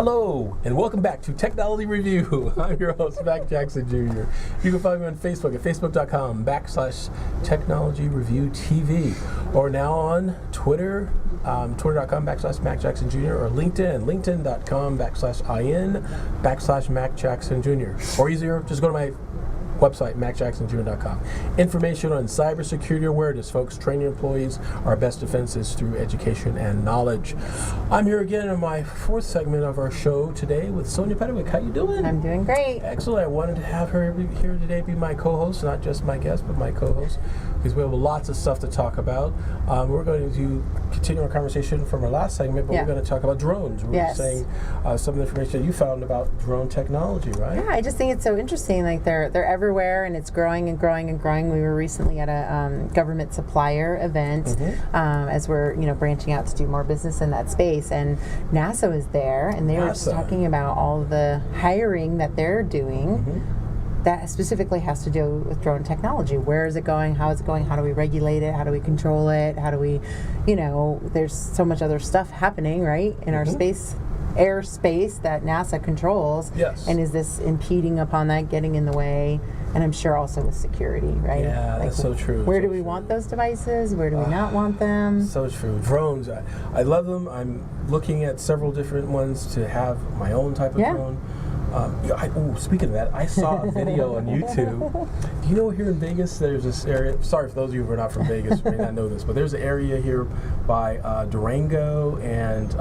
Hello, and welcome back to Technology Review. I'm your host, Mac Jackson Jr. You can find me on Facebook at facebook.com/Technology Review TV, or now on Twitter, twitter.com/Mac Jackson Jr., or LinkedIn, linkedin.com/IN/Mac Jackson Jr. Or easier, just go to my website, MacJacksonJr.com. Information on cybersecurity awareness, folks. Training employees, our best defense is through education and knowledge. I'm here again in my fourth segment of our show today with Sonia Pedowick. How you doing? I'm doing great. Excellent. I wanted to have her here today be my co-host, not just my guest, but my co-host, because we have lots of stuff to talk about. We're going to continue our conversation from our last segment, but we're going to talk about drones. We were saying some of the information that you found about drone technology, right? Yeah, I just think it's so interesting. Like they're everywhere, and it's growing and growing and growing. We were recently at a government supplier event as we're branching out to do more business in that space, and NASA was there, and they were just talking about all of the hiring that they're doing. That specifically has to do with drone technology. Where is it going? How is it going? How do we regulate it? How do we control it? How do we, there's so much other stuff happening, right, in our airspace that NASA controls. Yes. And is this impeding upon that, getting in the way? And I'm sure also with security, right? Yeah, that's so true. Where do we want those devices? Where do we not want them? So true. Drones, I love them. I'm looking at several different ones to have my own type of drone. Speaking of that, I saw a video on YouTube. Do you know here in Vegas, there's this area, sorry for those of you who are not from Vegas, who may not know this, but there's an area here by Durango and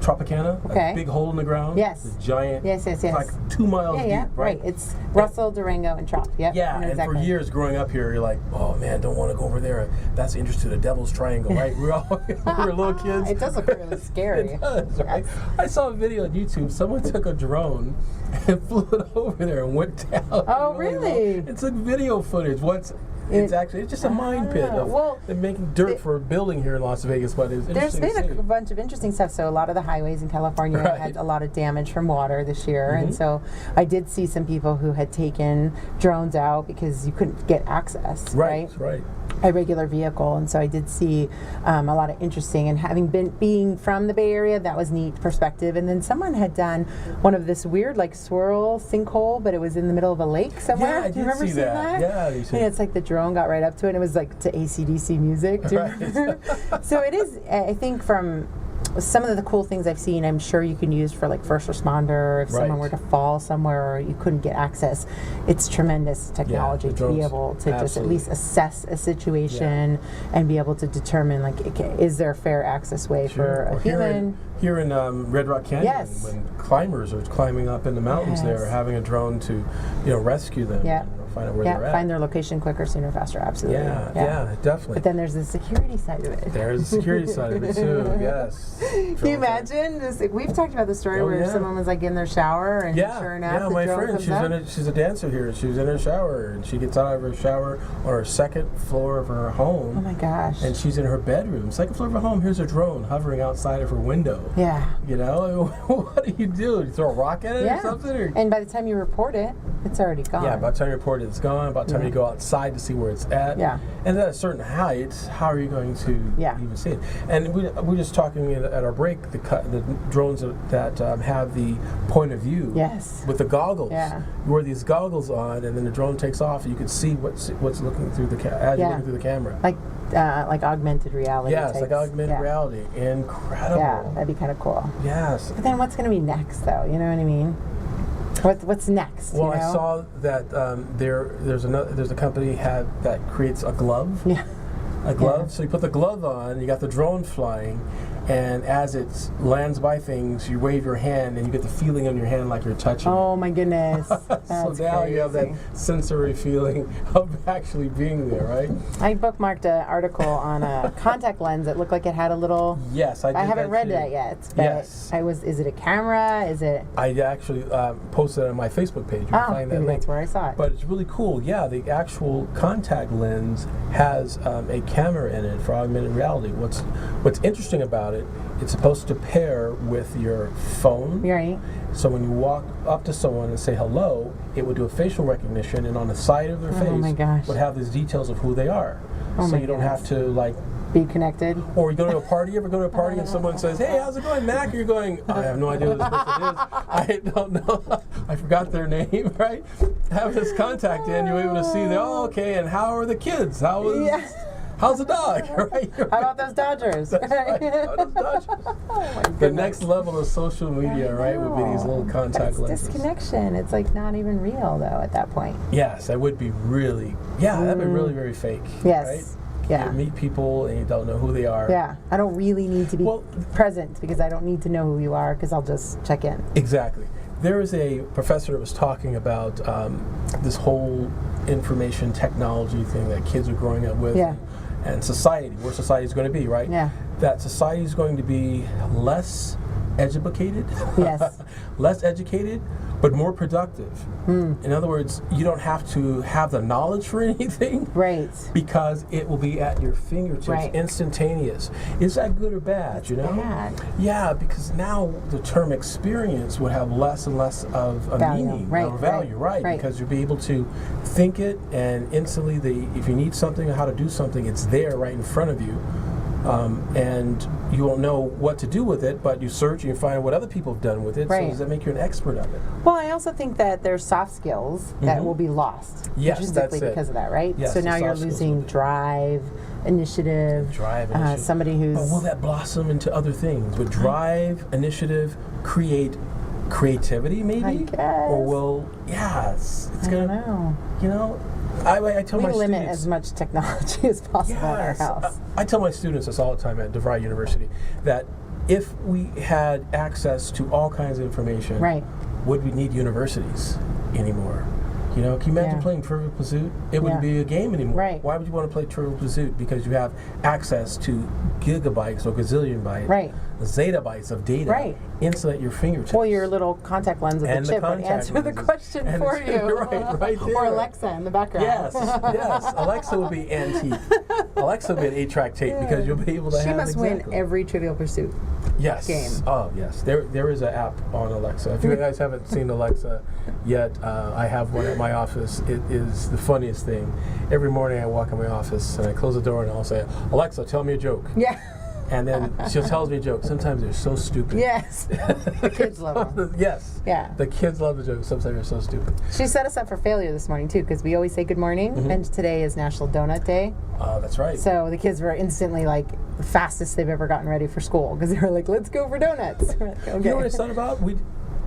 Tropicana, a big hole in the ground. Yes. This giant, yes. like 2 miles deep, right? It's Russell, Durango, and Trop. Yep. Yeah, and for years growing up here, you're like, oh man, don't want to go over there. That's the entrance to the Devil's Triangle, right? We were little kids. It does look really scary. It does, right? I saw a video on YouTube. Someone took a drone and flew it over there and went down. Oh, really? It's like video footage. It's just a mine pit of they're making dirt for a building here in Las Vegas, but it's interesting. There's been a bunch of interesting stuff. So a lot of the highways in California had a lot of damage from water this year, and so I did see some people who had taken drones out because you couldn't get access, right? A regular vehicle, and so I did see a lot of interesting, and being from the Bay Area, that was neat perspective. And then someone had done one of this weird swirl sinkhole, but it was in the middle of a lake somewhere. Yeah, I did see that. Yeah, and it's like the drone got right up to it, and it was like to AC/DC music. So it is, I think, from some of the cool things I've seen, I'm sure you can use for first responder, if someone were to fall somewhere or you couldn't get access. It's tremendous technology to be able to just at least assess a situation and be able to determine is there a fair access way for a human. Here in Red Rock Canyon, when climbers are climbing up in the mountains there, having a drone to rescue them. Find out where they're at. Find their location quicker, sooner, faster, absolutely. Yeah, definitely. But then there's the security side of it. There's the security side of it too, yes. Can you imagine? We've talked about the story where someone was in their shower and sure enough the my drone friend, she's a dancer here. She was in her shower and she gets out of her shower on her second floor of her home. Oh my gosh. And she's in her bedroom. Second floor of her home, here's a drone hovering outside of her window. Yeah. What do? You throw a rock at it or something? Or? And by the time you report it, it's already gone. Yeah, by the time you report it, it's gone. By the time you go outside to see where it's at. Yeah. And at a certain height, how are you going to even see it? And we're just talking at our break, the drones that have the point of view with the goggles. Yeah. You wear these goggles on, and then the drone takes off, and you can see what's looking through the as you're looking through the camera. Like augmented reality. Yes, like augmented reality. Incredible. Yeah, that'd be kind of cool. Yes. But then what's going to be next, though? You know what I mean? What's next? Well, I saw that there's a company that creates a glove. Yeah. A glove. So you put the glove on, you got the drone flying, and as it lands by things, you wave your hand, and you get the feeling in your hand like you're touching. Oh my goodness! So now you have that sensory feeling of actually being there, right? I bookmarked an article on a contact lens that looked like it had a little. Yes, I did. I haven't read that yet. But Is it a camera? Is it? I actually posted it on my Facebook page. You can find that link. That's where I saw it. But it's really cool. Yeah, the actual contact lens has a camera in it for augmented reality. What's interesting about it, it's supposed to pair with your phone. Right. So when you walk up to someone and say hello, it would do a facial recognition, and on the side of their face would have these details of who they are. So you don't have to Be connected. Or you go to a party. You ever go to a party and someone says, "Hey, how's it going, Mac?" You're going, "I have no idea who this person is. I don't know. I forgot their name." Right? Have this contact in. You're able to see that. Oh, okay. And how are the kids? How's the dog? Right? How about those Dodgers? That's right. How does Dodgers? The next level of social media, right, would be these little contact lenses. Disconnection. It's like not even real though at that point. Yes, that would be really. Yeah, that'd be really very fake. Yes. Right? Yeah. You meet people and you don't know who they are. Yeah. I don't really need to be present because I don't need to know who you are because I'll just check in. Exactly. There was a professor that was talking about this whole information technology thing that kids are growing up with. Yeah. And society, where society is going to be, right? Yeah. That society is going to be less educated. Yes. Less educated, but more productive. In other words, you don't have to have the knowledge for anything. Right. Because it will be at your fingertips, Right. instantaneous. Is that good or bad? That's you know? bad. Yeah, because now the term experience would have less and less of a Value. meaning Right, or value, right? right. Because you'll be able to think it, and instantly, if you need something or how to do something, it's there right in front of you. And you won't know what to do with it, but you search and you find what other people have done with it. Right. So does that make you an expert of it? Well, I also think that there's soft skills that will be lost Yes, intrinsically that's it. because of that, right? Yes, so the now you're soft skills losing will be- drive, initiative, somebody who's But will that blossom into other things? Would drive, initiative, create creativity, maybe? I guess. Or will, it's I going don't to, know. you know, I tell We my limit students. as much technology as possible in our Yes, house. I tell my students this all the time at DeVry University, that if we had access to all kinds of information, Right. would we need universities anymore? You know, can you imagine Yeah. playing Trivial Pursuit? It wouldn't Yeah. be a game anymore. Right. Why would you want to play Trivial Pursuit? Because you have access to gigabytes or gazillion bytes, Right. zettabytes of data, Right. instant at your fingertips. Well, your little contact lens of And the the chip would contact answer the lenses. question And for it's- you. right there. Or Alexa in the background. Yes, yes. Alexa will be antique. Alexa will be an 8-track tape because you'll be able to She have must exactly. win every Trivial Pursuit. Yes. game. Oh, yes. There is an app on Alexa. If you guys haven't seen Alexa yet, I have one at my office. It is the funniest thing. Every morning I walk in my office and I close the door and I'll say, "Alexa, tell me a joke." Yeah. And then she tells me a joke. Sometimes they're so stupid. Yes. The kids love them. Yes. Yeah. The kids love the jokes. Sometimes they're so stupid. She set us up for failure this morning, too, because we always say good morning, and today is National Donut Day. That's right. So the kids were instantly like the fastest they've ever gotten ready for school because they were like, let's go for donuts. We're like, okay. You know what I thought about?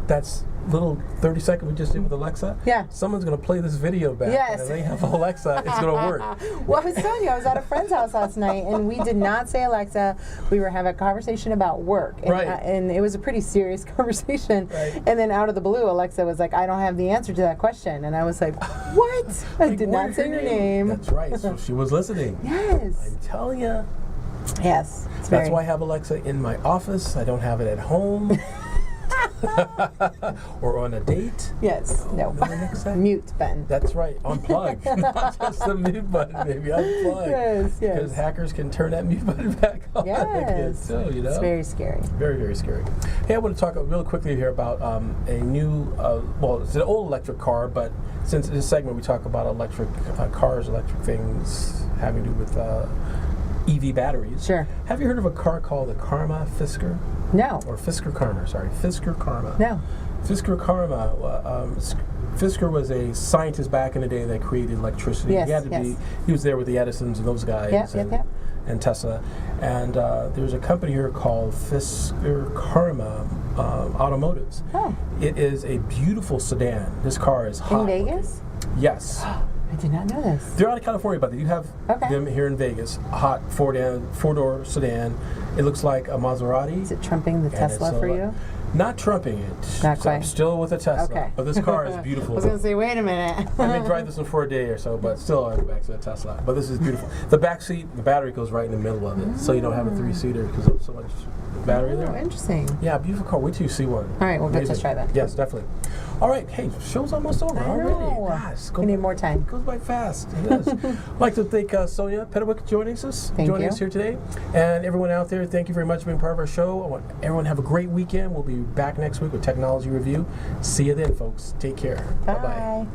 That's little 30-second we just did with Alexa. Yeah. Someone's going to play this video back. Yes. And they have Alexa. It's going to work. Well, I was telling you, I was at a friend's house last night, and we did not say Alexa. We were having a conversation about work, and, Right. and it was a pretty serious conversation. Right. And then out of the blue, Alexa was like, "I don't have the answer to that question," and I was like, "What? I Like, did what not is say her your name." That's right. So she was listening. Yes. I'm telling you. Yes. It's That's very- why I have Alexa in my office. I don't have it at home. Or on a date. Yes. No. Remember next time? Mute button. That's right. Unplug. Not just the mute button, maybe unplug. Yes, yes. Because hackers can turn that mute button back on. Yes. Too, you know? It's very scary. Very, very scary. Hey, I want to talk real quickly here about a new, well, it's an old electric car, but since in this segment we talk about electric cars, electric things having to do with EV batteries. Sure. Have you heard of a car called the Karma Fisker? No. Or Fisker Karma, sorry. Fisker Karma. No. Fisker Karma, Fisker was a scientist back in the day that created electricity. Yes, He had to yes. be. He was there with the Edisons and those guys. Yep. And Tesla. And there's a company here called Fisker Karma Automotives. Oh. It is a beautiful sedan. This car is hot. In Vegas? looking. Yes. I did not know this. They're out of California, but you have Okay. them here in Vegas. A hot four-door sedan. It looks like a Maserati. Is it trumping the and Tesla it's for you? Not trumping it. Not So quite. I'm still with a Tesla. Okay. But this car is I beautiful. was going to say, wait a minute. I may drive this one for a day or so, but still I go back to the Tesla. But this is beautiful. The back seat, the battery goes right in the middle of it, so you don't have a 3-seater because there's so much battery Oh, there. interesting. Yeah, beautiful car. Wait till you see one. All right, we'll go Amazing. test drive it. Yes, definitely. All right, hey, show's almost over I already. know. Gosh, We need more time. Goes by fast. It is. I'd like to thank Sonia Pedowick joining us Thank you. here today, and everyone out there. Thank you very much for being part of our show. I want everyone to have a great weekend. We'll be back next week with Technology Review. See you then, folks. Take care. Bye-bye. Bye.